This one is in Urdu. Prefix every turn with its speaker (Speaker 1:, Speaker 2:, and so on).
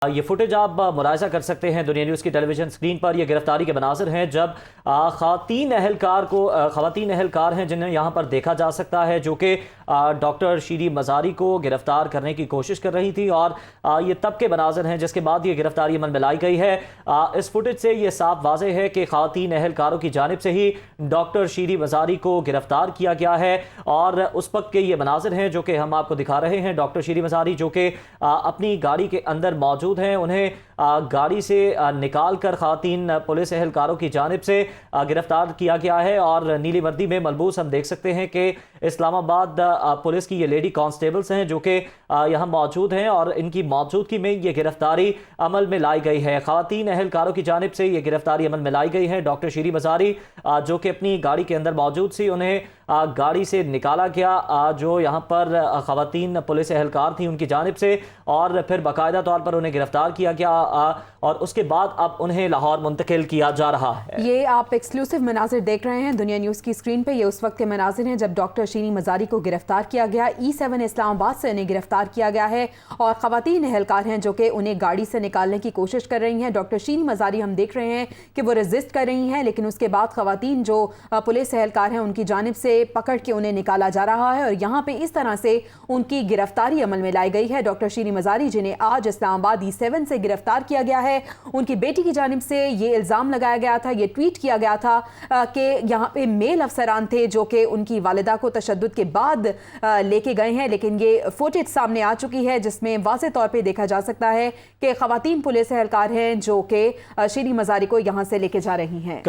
Speaker 1: یہ فوٹیج آپ ملاحظہ کر سکتے ہیں دنیا نیوز کی ٹیلی ویژن اسکرین پر۔ یہ گرفتاری کے مناظر ہیں جب خواتین اہلکار ہیں جنہیں یہاں پر دیکھا جا سکتا ہے، جو کہ ڈاکٹر شیری مزاری کو گرفتار کرنے کی کوشش کر رہی تھی، اور یہ تب کے مناظر ہیں جس کے بعد یہ گرفتاری عمل میں لائی گئی ہے۔ اس فوٹیج سے یہ صاف واضح ہے کہ خواتین اہلکاروں کی جانب سے ہی ڈاکٹر شیری مزاری کو گرفتار کیا گیا ہے، اور اس وقت کے یہ مناظر ہیں جو کہ ہم آپ کو دکھا رہے ہیں۔ ڈاکٹر شیری مزاری جو کہ اپنی گاڑی کے اندر موجود ہیں، انہیں گاڑی سے نکال کر خواتین پولیس اہلکاروں کی جانب سے گرفتار کیا گیا ہے، اور نیلی وردی میں ملبوس ہم دیکھ سکتے ہیں کہ اسلام آباد پولیس کی یہ لیڈی کانسٹیبلز ہیں جو کہ یہاں موجود ہیں، اور ان کی موجودگی میں یہ گرفتاری عمل میں لائی گئی ہے۔ خواتین اہلکاروں کی جانب سے یہ گرفتاری عمل میں لائی گئی ہے۔ ڈاکٹر شیری مزاری جو کہ اپنی گاڑی کے اندر موجود تھی، انہیں گاڑی سے نکالا گیا جو یہاں پر خواتین پولیس اہلکار تھیں ان کی جانب سے، اور پھر باقاعدہ طور پر انہیں گرفتار کیا گیا، اور اس کے بعد اب انہیں لاہور منتقل کیا جا رہا ہے۔
Speaker 2: یہ آپ ایکسکلوسیو مناظر دیکھ رہے ہیں دنیا نیوز کی اسکرین پہ۔ یہ اس وقت کے مناظر ہیں جب ڈاکٹر شیری مزاری کو گرفتار کیا گیا، E7 اسلام آباد سے انہیں گرفتار کیا گیا ہے، اور خواتین اہلکار ہیں جو کہ انہیں گاڑی سے نکالنے کی کوشش کر رہی ہیں۔ ڈاکٹر شیری مزاری ہم دیکھ رہے ہیں کہ وہ ریزسٹ کر رہی ہیں، لیکن اس کے بعد خواتین جو پولیس اہلکار ہیں ان کی جانب سے پکڑ کے انہیں نکالا جا رہا ہے، اور یہاں پہ اس طرح سے ان کی گرفتاری عمل میں لائی گئی ہے۔ ڈاکٹر شیری مزاری جنہیں آج اسلام آباد E7 سے گرفتار کیا گیا ہے، ان کی بیٹی کی جانب سے یہ الزام لگایا گیا تھا، یہ ٹویٹ کیا گیا تھا کہ یہاں پہ میل افسران تھے جو کہ ان کی والدہ کو تشدد کے بعد لے کے گئے ہیں، لیکن یہ فوٹیج سامنے آ چکی ہے جس میں واضح طور پہ دیکھا جا سکتا ہے کہ خواتین پولیس اہلکار ہیں جو کہ شیری مزاری کو یہاں سے لے کے جا رہی ہیں۔